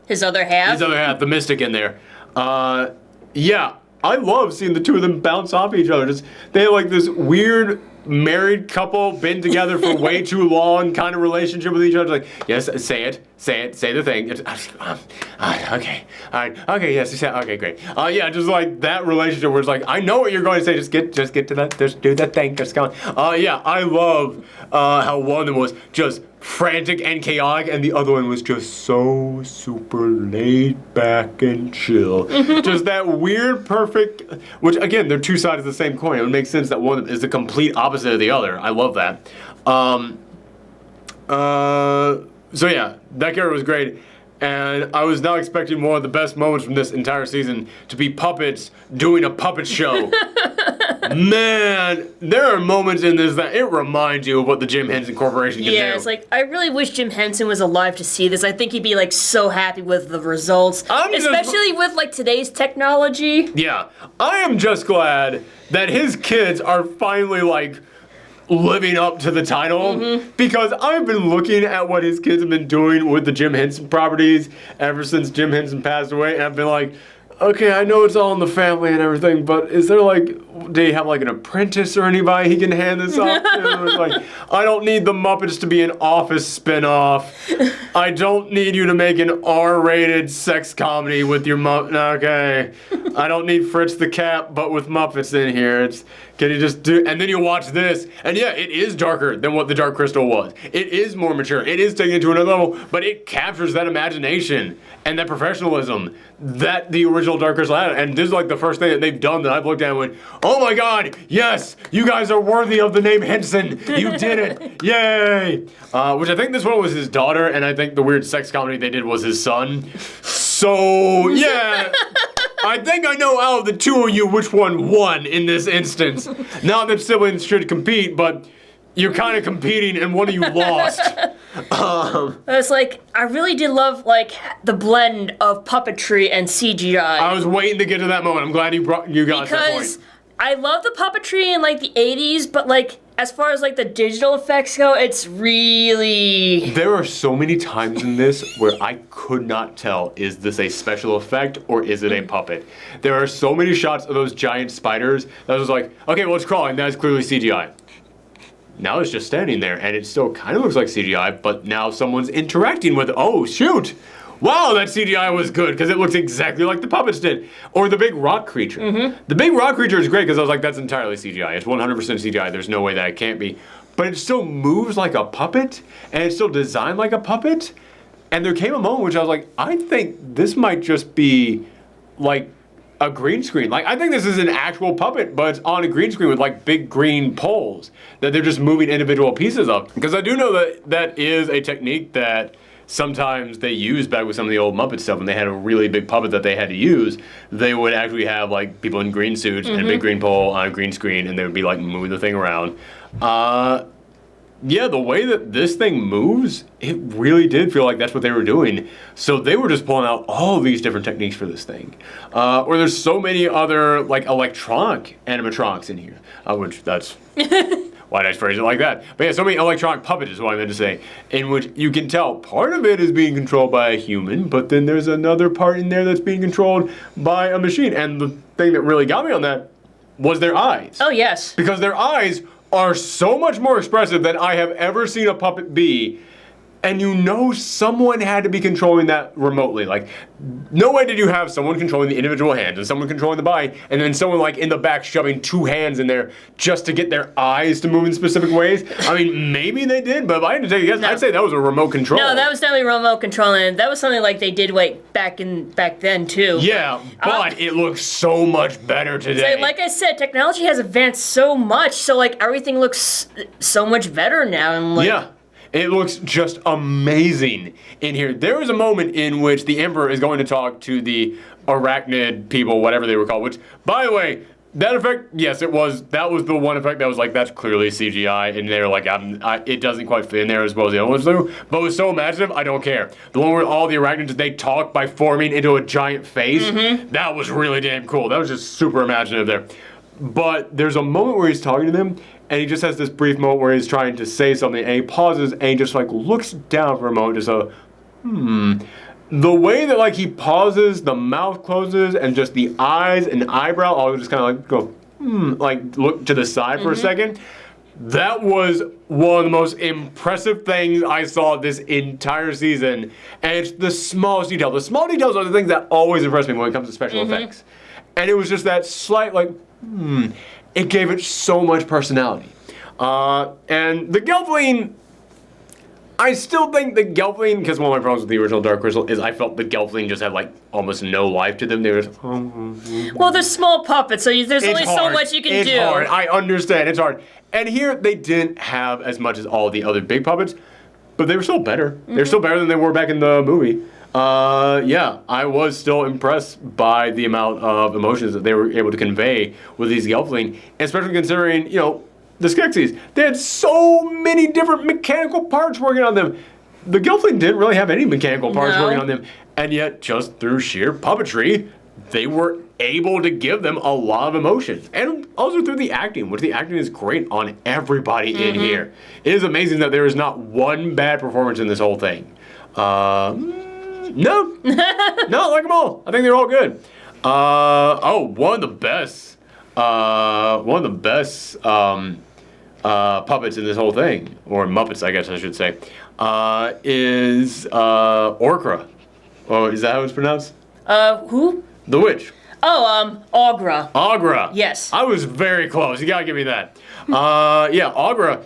[SPEAKER 2] his other half,
[SPEAKER 1] the Mystic in there. Yeah, I love seeing the two of them bounce off each other. They have like this weird married couple, been together for way too long kind of relationship with each other. Like, yes, say the thing. Okay, all right, okay, yes, okay, great. Yeah, just like that relationship where it's like, I know what you're going to say, just get to that, just do that thing, just go on. Yeah, I love how one of them was just frantic and chaotic, and the other one was just so super laid back and chill. Just that weird, perfect, which again, they're two sides of the same coin. It would make sense that one is the complete opposite of the other. I love that. So yeah, that character was great. And I was now expecting more of the best moments from this entire season to be puppets doing a puppet show. Man, there are moments in this that it reminds you of what the Jim Henson Corporation can do.
[SPEAKER 2] Yeah, it's like, I really wish Jim Henson was alive to see this. I think he'd be like so happy with the results. Especially with like today's technology.
[SPEAKER 1] Yeah, I am just glad that his kids are finally like living up to the title, because I've been looking at what his kids have been doing with the Jim Henson properties ever since Jim Henson passed away, and I've been like, okay, I know it's all in the family and everything, but is there like, do you have like an apprentice or anybody he can hand this off to? It's like, I don't need the Muppets to be an Office spinoff. I don't need you to make an R-rated sex comedy with your okay. I don't need Fritz the Cat, but with Muppets in here. Can you just do, and then you watch this, and yeah, it is darker than what the Dark Crystal was. It is more mature. It is taken it to another level, but it captures that imagination and that professionalism that the original Dark Crystal had. And this is like the first thing that they've done that I've looked at and went, oh my God, yes, you guys are worthy of the name Henson. You did it. Yay. Which I think this one was his daughter, and I think the weird sex comedy they did was his son. So, yeah. I think I know out of the two of you which one won in this instance. Not that siblings should compete, but you're kind of competing and one of you lost.
[SPEAKER 2] It's like, I really did love, like, the blend of puppetry and CGI.
[SPEAKER 1] I was waiting to get to that moment. I'm glad you got to that point.
[SPEAKER 2] Because I love the puppetry in, like, the 80s, but, like, as far as, like, the digital effects go, it's really...
[SPEAKER 1] There are so many times in this where I could not tell, is this a special effect or is it a puppet? There are so many shots of those giant spiders that was like, okay, well, it's crawling. That's clearly CGI. Now it's just standing there, and it still kind of looks like CGI, but now someone's interacting with it. Oh, shoot! Wow, that CGI was good, because it looks exactly like the puppets did. Or the big rock creature. Mm-hmm. The big rock creature is great, because I was like, that's entirely CGI. It's 100% CGI. There's no way that it can't be. But it still moves like a puppet, and it's still designed like a puppet. And there came a moment which I was like, I think this might just be, like, a green screen. Like, I think this is an actual puppet, but it's on a green screen with like big green poles that they're just moving individual pieces of. Because I do know that that is a technique that sometimes they used back with some of the old Muppet stuff when they had a really big puppet that they had to use. They would actually have like people in green suits and a big green pole on a green screen, and they would be like moving the thing around. Yeah, the way that this thing moves, it really did feel like that's what they were doing. So they were just pulling out all these different techniques for this thing. Or there's so many other like electronic animatronics in here, which that's why did I phrase it like that? But yeah, so many electronic puppets is what I meant to say, in which you can tell part of it is being controlled by a human, but then there's another part in there that's being controlled by a machine. And the thing that really got me on that was their eyes.
[SPEAKER 2] Oh, yes.
[SPEAKER 1] Because their eyes are so much more expressive than I have ever seen a puppet be, and you know someone had to be controlling that remotely. Like, no way did you have someone controlling the individual hands and someone controlling the body, and then someone like in the back shoving two hands in there just to get their eyes to move in specific ways. I mean, maybe they did, but if I had to take a guess, I'd say that was a remote control.
[SPEAKER 2] No, that was definitely remote control, and that was something like they did like back then too.
[SPEAKER 1] Yeah, but it looks so much better today.
[SPEAKER 2] So, like I said, technology has advanced so much, so like everything looks so much better now. And like,
[SPEAKER 1] yeah. It looks just amazing in here. There is a moment in which the Emperor is going to talk to the arachnid people, whatever they were called, which, by the way, that effect, yes, that was the one effect that was like, that's clearly CGI, and they're like, it doesn't quite fit in there as well as the other ones do, but it was so imaginative, I don't care. The one where all the arachnids, they talk by forming into a giant face, that was really damn cool. That was just super imaginative there. But there's a moment where he's talking to them, and he just has this brief moment where he's trying to say something, and he pauses, and he just like looks down for a moment, just The way that like he pauses, the mouth closes, and just the eyes and eyebrow all just kind of like go, like look to the side for a second. That was one of the most impressive things I saw this entire season, and it's the smallest detail. The small details are the things that always impress me when it comes to special effects. And it was just that slight like, it gave it so much personality. And the Gelfling, I still think the Gelfling, because one of my problems with the original Dark Crystal is I felt the Gelfling just had like almost no life to them. They were just,
[SPEAKER 2] well, they're small puppets, so there's only so much you can do.
[SPEAKER 1] It's hard. I understand. It's hard. And here they didn't have as much as all the other big puppets, but they were still better. They're still better than they were back in the movie. Yeah, I was still impressed by the amount of emotions that they were able to convey with these Gelfling, especially considering, you know, the Skeksis. They had so many different mechanical parts working on them. The Gelfling didn't really have any mechanical parts working on them, and yet just through sheer puppetry, they were able to give them a lot of emotions. And also through the acting, which the acting is great on everybody in here. It is amazing that there is not one bad performance in this whole thing. No, I like them all. I think they're all good. One of the best puppets in this whole thing, or Muppets, I guess I should say, is Orkra. Oh, is that how it's pronounced?
[SPEAKER 2] Who?
[SPEAKER 1] The witch.
[SPEAKER 2] Oh, Aughra.
[SPEAKER 1] Aughra.
[SPEAKER 2] Yes.
[SPEAKER 1] I was very close. You gotta give me that. Yeah, Aughra.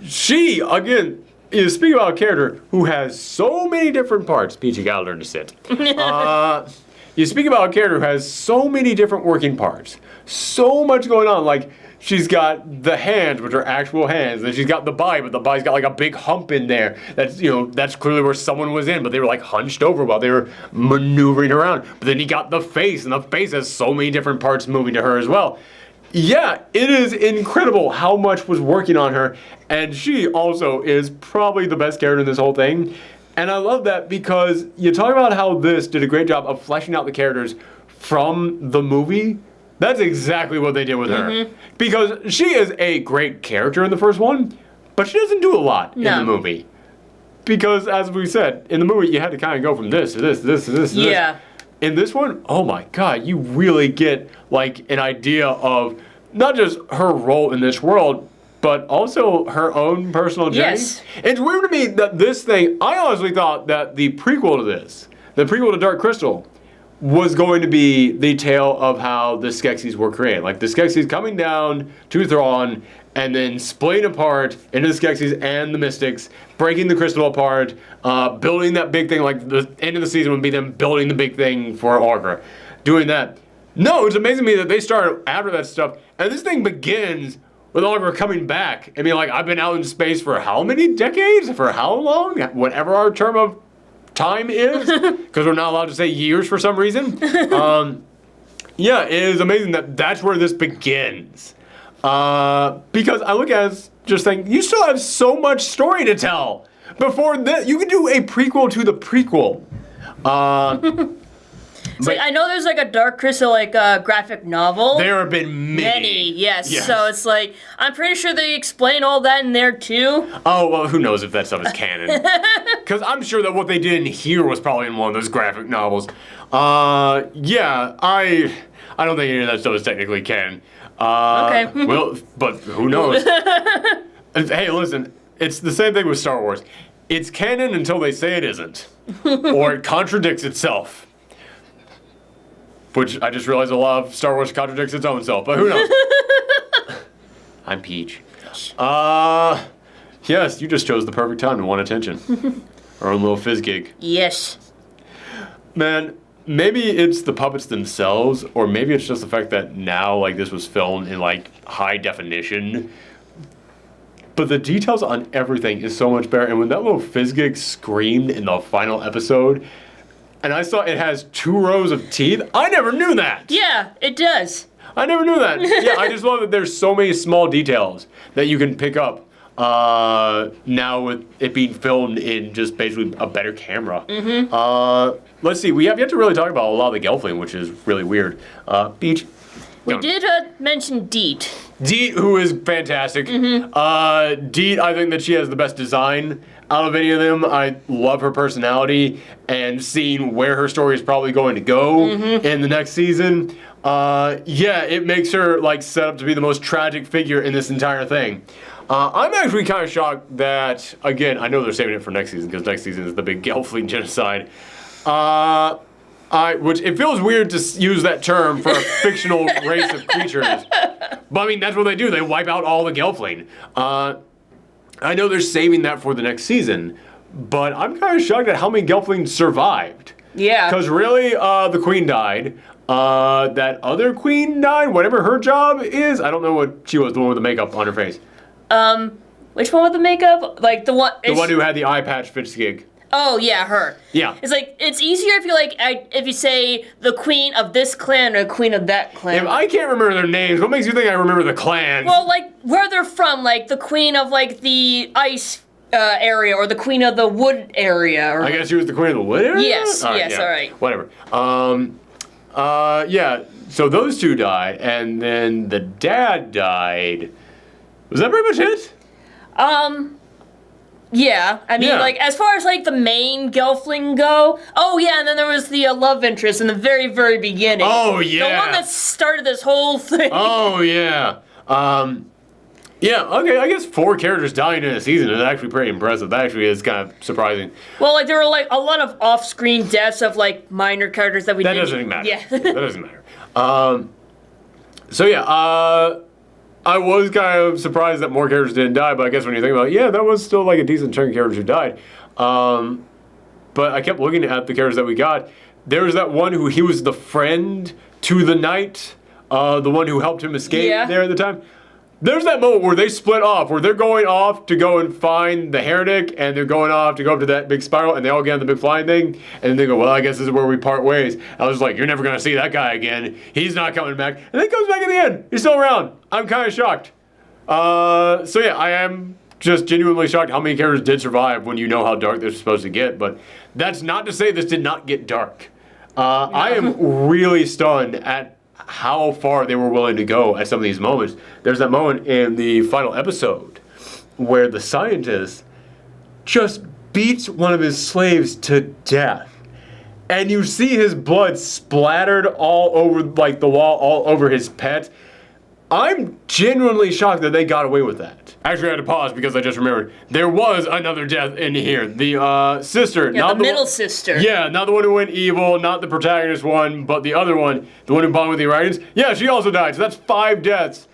[SPEAKER 1] She, again, is speaking about a character who has so many different parts. Peach, you gotta learn to sit. you speak about a character who has so many different working parts, so much going on. Like, she's got the hands, which are actual hands, and she's got the body, but the body's got like a big hump in there. That's, you know, that's clearly where someone was in, but they were like hunched over while they were maneuvering around. But then you got the face, and the face has so many different parts moving to her as well. Yeah, it is incredible how much was working on her, and she also is probably the best character in this whole thing. And I love that because you talk about how this did a great job of fleshing out the characters from the movie. That's exactly what they did with her. Because she is a great character in the first one, but she doesn't do a lot in the movie. Because, as we said, in the movie you had to kind of go from this to this to this to this to this. In this one, oh my god, you really get like an idea of not just her role in this world, but also her own personal journey.
[SPEAKER 2] Yes.
[SPEAKER 1] It's weird to me that this thing, I honestly thought that the prequel to this, the prequel to Dark Crystal, was going to be the tale of how the Skeksis were created. Like the Skeksis coming down to Thrawn and then splitting apart into the Skeksis and the Mystics, breaking the crystal apart, building that big thing. Like the end of the season would be them building the big thing for Aughra. Doing that. No, it's amazing to me that they started after that stuff, and this thing begins with Aughra coming back and being like, I've been out in space for how many decades? For how long? Whatever our term of time is, because we're not allowed to say years for some reason. Yeah, it is amazing that that's where this begins. Because I look at it as just saying, you still have so much story to tell. Before this, you could do a prequel to the prequel.
[SPEAKER 2] Like, I know there's like a Dark Crystal like graphic novel.
[SPEAKER 1] There have been many.
[SPEAKER 2] Yes. So it's like, I'm pretty sure they explain all that in there too.
[SPEAKER 1] Oh, well, who knows if that stuff is canon. Because I'm sure that what they did in here was probably in one of those graphic novels. Yeah, I don't think any of that stuff is technically canon.
[SPEAKER 2] Okay.
[SPEAKER 1] Well, but who knows? Hey, listen, it's the same thing with Star Wars. It's canon until they say it isn't. Or it contradicts itself. Which I just realized a lot of Star Wars contradicts its own self, but who knows? I'm Peach. Yes, you just chose the perfect time to want attention. Our own little fizz gig.
[SPEAKER 2] Yes.
[SPEAKER 1] Man, maybe it's the puppets themselves, or maybe it's just the fact that now, like, this was filmed in, like, high definition. But the details on everything is so much better, and when that little fizz gig screamed in the final episode, and I saw it has 2 rows of teeth. I never knew that.
[SPEAKER 2] Yeah, it does.
[SPEAKER 1] I never knew that. Yeah, I just love that there's so many small details that you can pick up now with it being filmed in just basically a better camera. Let's see. We have yet to really talk about a lot of the Gelfling, which is really weird. Beach.
[SPEAKER 2] We did mention Deet.
[SPEAKER 1] Deet, who is fantastic. Deet, I think that she has the best design out of any of them. I love her personality and seeing where her story is probably going to go in the next season. Yeah, it makes her like set up to be the most tragic figure in this entire thing. I'm actually kind of shocked that, again, I know they're saving it for next season because next season is the big Gelfling genocide. Which it feels weird to use that term for a fictional race of creatures. But I mean, that's what they do. They wipe out all the Gelfling. I know they're saving that for the next season, but I'm kind of shocked at how many Gelfling survived.
[SPEAKER 2] Yeah.
[SPEAKER 1] Because really, the queen died. That other queen died, whatever her job is. I don't know what she was, the one with the makeup on her face.
[SPEAKER 2] Which one with the makeup? Like the one...
[SPEAKER 1] The one who had the eye patch Fitch gig.
[SPEAKER 2] Oh, yeah, her.
[SPEAKER 1] Yeah.
[SPEAKER 2] It's like, it's easier if you if you say the queen of this clan or the queen of that clan.
[SPEAKER 1] If I can't remember their names, what makes you think I remember the clans?
[SPEAKER 2] Well, like, where they're from, like, the queen of, like, the ice area or the queen of the wood area. Or...
[SPEAKER 1] I guess she was the queen of the wood area?
[SPEAKER 2] Yes, all right.
[SPEAKER 1] Whatever. Yeah, so those 2 died, and then the dad died. Was that pretty much it?
[SPEAKER 2] Yeah, I mean, like, as far as, like, the main Gelfling go, oh, yeah, and then there was the love interest in the very, very beginning.
[SPEAKER 1] Oh, yeah.
[SPEAKER 2] The one that started this whole thing.
[SPEAKER 1] Oh, yeah. Yeah, okay, I guess 4 characters dying in a season is actually pretty impressive. That actually is kind of surprising.
[SPEAKER 2] Well, like, there were, like, a lot of off-screen deaths of, like, minor characters that we didn't...
[SPEAKER 1] That doesn't matter.
[SPEAKER 2] Yeah.
[SPEAKER 1] That doesn't matter. So, yeah, I was kind of surprised that more characters didn't die, but I guess when you think about it, yeah, that was still like a decent chunk of characters who died. But I kept looking at the characters that we got. There was that one he was the friend to the knight, the one who helped him escape there at the time. There's that moment where they split off, where they're going off to go and find the heretic, and they're going off to go up to that big spiral, and they all get on the big flying thing, and then they go, well, I guess this is where we part ways. I was like, you're never going to see that guy again. He's not coming back. And then he comes back at the end. He's still around. I'm kind of shocked. So yeah, I am just genuinely shocked how many characters did survive when you know how dark this was supposed to get, but that's not to say this did not get dark. I am really stunned at how far they were willing to go at some of these moments. There's that moment in the final episode where the scientist just beats one of his slaves to death. And you see his blood splattered all over like the wall, all over his pet. I'm genuinely shocked that they got away with that. Actually, I had to pause because I just remembered there was another death in here. The sister,
[SPEAKER 2] not the middle sister.
[SPEAKER 1] Yeah, not the one who went evil, not the protagonist one, but the other one, the one who bonded with the Iranians. Yeah, she also died. So that's 5 deaths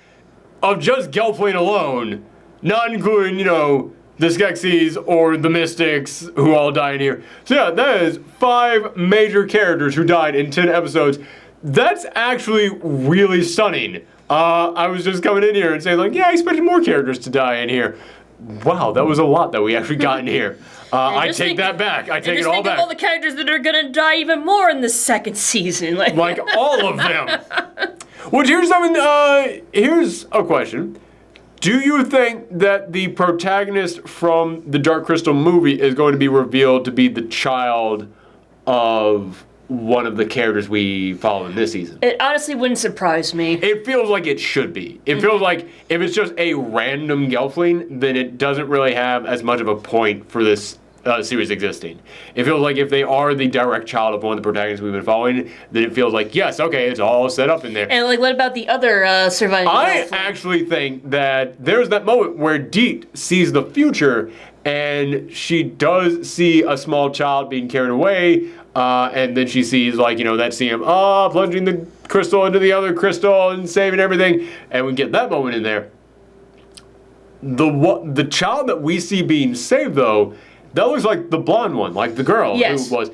[SPEAKER 1] of just Gelfling alone, not including, you know, the Skeksis or the Mystics who all die in here. So yeah, that is 5 major characters who died in 10 episodes. That's actually really stunning. I was just coming in here and saying, like, yeah, I expected more characters to die in here. Wow, that was a lot that we actually got in here. I take that back. I take it all back.
[SPEAKER 2] Just think of all the characters that are gonna die even more in the second season.
[SPEAKER 1] Like all of them. Well, here's something. Here's a question. Do you think that the protagonist from the Dark Crystal movie is going to be revealed to be the child of one of the characters we follow in this season?
[SPEAKER 2] It honestly wouldn't surprise me.
[SPEAKER 1] It feels like it should be. It feels like if it's just a random Gelfling, then it doesn't really have as much of a point for this series existing. It feels like if they are the direct child of one of the protagonists we've been following, then it feels like, yes, okay, it's all set up in there.
[SPEAKER 2] And like, what about the other surviving
[SPEAKER 1] I actually think that there's that moment where Deet sees the future, and she does see a small child being carried away, and then she sees, like, you know, that scene of, plunging the crystal into the other crystal and saving everything, and we get that moment in there. The child that we see being saved, though, that looks like the blonde one, like the girl who was.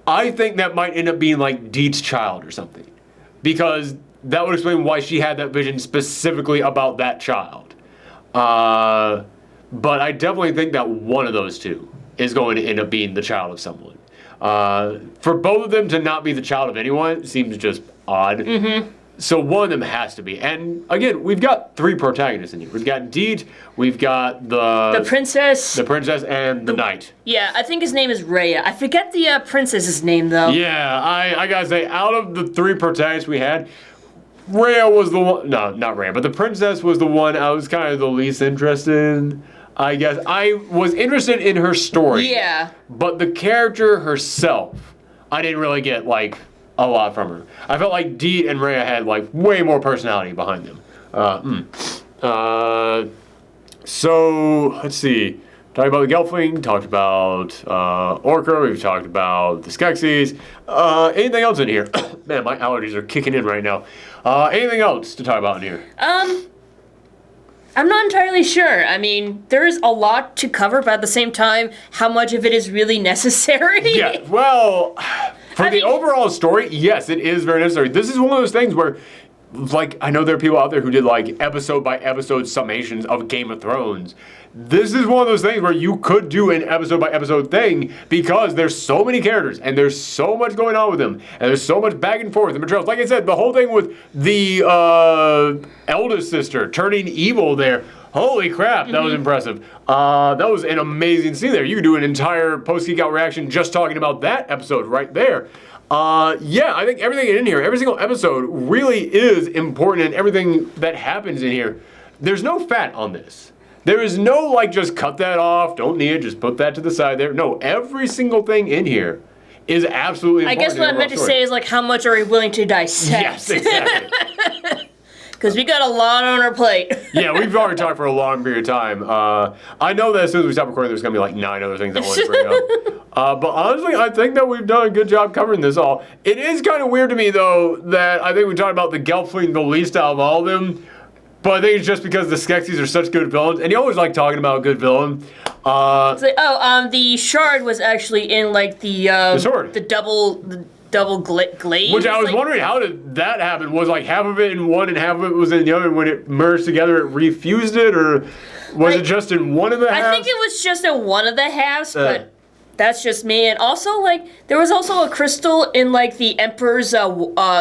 [SPEAKER 1] I think that might end up being like Deet's child or something, because that would explain why she had that vision specifically about that child. But I definitely think that one of those two is going to end up being the child of someone. For both of them to not be the child of anyone seems just odd. Mm-hmm. So one of them has to be. And again, we've got 3 protagonists in here. We've got Deet, we've got the princess, and the knight.
[SPEAKER 2] Yeah, I think his name is Rhea. I forget the princess's name, though.
[SPEAKER 1] Yeah, I gotta say, out of the 3 protagonists we had, Rhea was the one. No, not Rhea, but the princess was the one I was kind of the least interested in. I guess I was interested in her story.
[SPEAKER 2] Yeah.
[SPEAKER 1] But the character herself, I didn't really get, like, a lot from her. I felt like Deet and Rhea had, like, way more personality behind them. So, let's see. Talked about the Gelfling, talked about Orca, we've talked about the Skeksis. Anything else in here? Man, my allergies are kicking in right now. Anything else to talk about in here?
[SPEAKER 2] I'm not entirely sure. I mean, there's a lot to cover, but at the same time, how much of it is really necessary?
[SPEAKER 1] Yeah, well, for the overall story, yes, it is very necessary. This is one of those things where, like, I know there are people out there who did, like, episode-by-episode summations of Game of Thrones. This is one of those things where you could do an episode-by-episode thing because there's so many characters and there's so much going on with them and there's so much back and forth and betrayals. Like I said, the whole thing with the eldest sister turning evil there. Holy crap, that was impressive. That was an amazing scene there. You could do an entire post-Geekout reaction just talking about that episode right there. Yeah, I think everything in here, every single episode really is important, and everything that happens in here, there's no fat on this. There is no, like, just cut that off, don't need it, just put that to the side there. No, every single thing in here is absolutely important.
[SPEAKER 2] I guess what I meant to say is, like, how much are we willing to dissect?
[SPEAKER 1] Yes, exactly.
[SPEAKER 2] Because we got a lot on our plate.
[SPEAKER 1] Yeah, we've already talked for a long period of time. I know that as soon as we stop recording, there's going to be like 9 other things I want to bring up. But honestly, I think that we've done a good job covering this all. It is kind of weird to me, though, that I think we talked about the Gelfling the least out of all of them. But I think it's just because the Skeksis are such good villains. And you always like talking about a good villain.
[SPEAKER 2] It's like, the shard was actually in, like, the sword. The double... double glaze.
[SPEAKER 1] Which I was
[SPEAKER 2] like,
[SPEAKER 1] wondering, how did that happen? Was like half of it in one and half of it was in the other, and when it merged together, it refused it, or was it just in one of the halves?
[SPEAKER 2] I think it was just in one of the halves, but that's just me. And also, like, there was also a crystal in, like, the Emperor's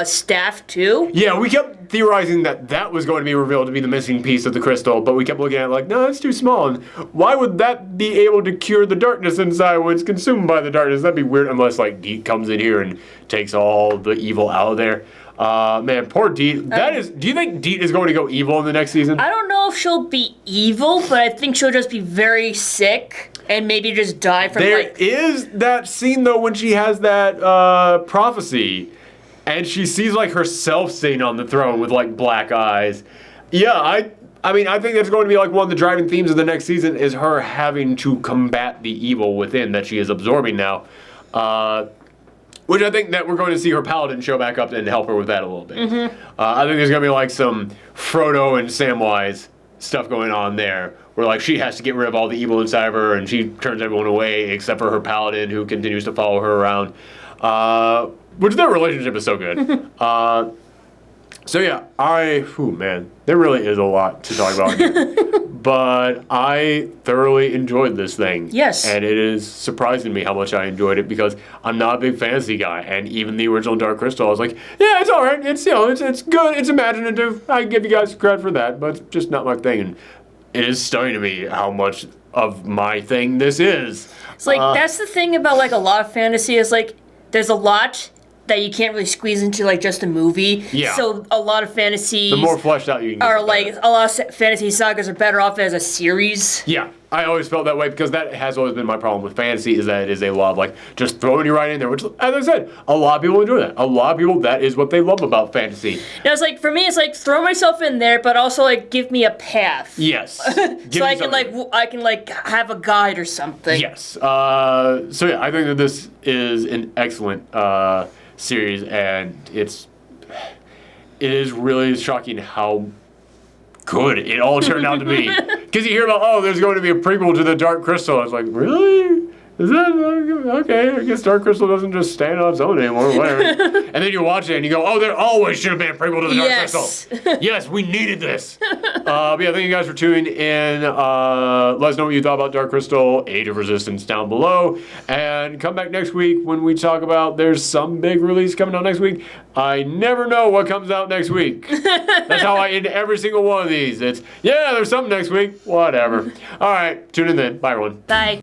[SPEAKER 2] staff, too.
[SPEAKER 1] Yeah, we kept theorizing that was going to be revealed to be the missing piece of the crystal, but we kept looking at it like, no, it's too small. And why would that be able to cure the darkness inside when it's consumed by the darkness? That'd be weird unless, like, Deet comes in here and takes all the evil out of there. Man, poor Deet. Do you think Deet is going to go evil in the next season?
[SPEAKER 2] I don't know if she'll be evil, but I think she'll just be very sick and maybe just die from,
[SPEAKER 1] There is that scene, though, when she has that prophecy, and she sees, like, herself sitting on the throne with, like, black eyes. Yeah, I mean, I think that's going to be, like, one of the driving themes of the next season is her having to combat the evil within that she is absorbing now. Which I think that we're going to see her paladin show back up and help her with that a little bit. I think there's going to be, like, some Frodo and Samwise stuff going on there, where, like, she has to get rid of all the evil inside of her, and she turns everyone away except for her paladin, who continues to follow her around. Which their relationship is so good. So yeah, man, there really is a lot to talk about here. But I thoroughly enjoyed this thing.
[SPEAKER 2] Yes.
[SPEAKER 1] And it is surprising me how much I enjoyed it, because I'm not a big fantasy guy, and even the original Dark Crystal, I was like, yeah, it's all right. It's, you know, it's good. It's imaginative. I give you guys credit for that, but it's just not my thing. And it is stunning to me how much of my thing this is.
[SPEAKER 2] It's like, that's the thing about, like, a lot of fantasy is, like, there's a lot that you can't really squeeze into, like, just a movie.
[SPEAKER 1] Yeah.
[SPEAKER 2] So a lot of fantasies
[SPEAKER 1] The more fleshed out you can get,
[SPEAKER 2] are,
[SPEAKER 1] the
[SPEAKER 2] like,
[SPEAKER 1] better.
[SPEAKER 2] a lot of fantasy sagas are better off as a series.
[SPEAKER 1] Yeah, I always felt that way, because that has always been my problem with fantasy, is that it is a lot of, like, just throwing you right in there, which, as I said, a lot of people enjoy that. A lot of people, that is what they love about fantasy.
[SPEAKER 2] Now, it's like, for me, it's like, throw myself in there, but also, like, give me a path.
[SPEAKER 1] Yes.
[SPEAKER 2] So I can, like, have a guide or something.
[SPEAKER 1] Yes. So yeah, I think that this is an excellent series, and it is really shocking how good it all turned out to be. Because you hear about, oh, there's going to be a prequel to the Dark Crystal. I was like, really? Is that okay? I guess Dark Crystal doesn't just stand on its own anymore, whatever. And then you watch it and you go, oh, there always should have been a prequel to the Dark Crystal. Yes, we needed this. But yeah, thank you guys for tuning in. Let us know what you thought about Dark Crystal, Age of Resistance down below. And come back next week when we talk about, there's some big release coming out next week. I never know what comes out next week. That's how I end every single one of these. It's, yeah, there's something next week. Whatever. All right, tune in then. Bye, everyone.
[SPEAKER 2] Bye.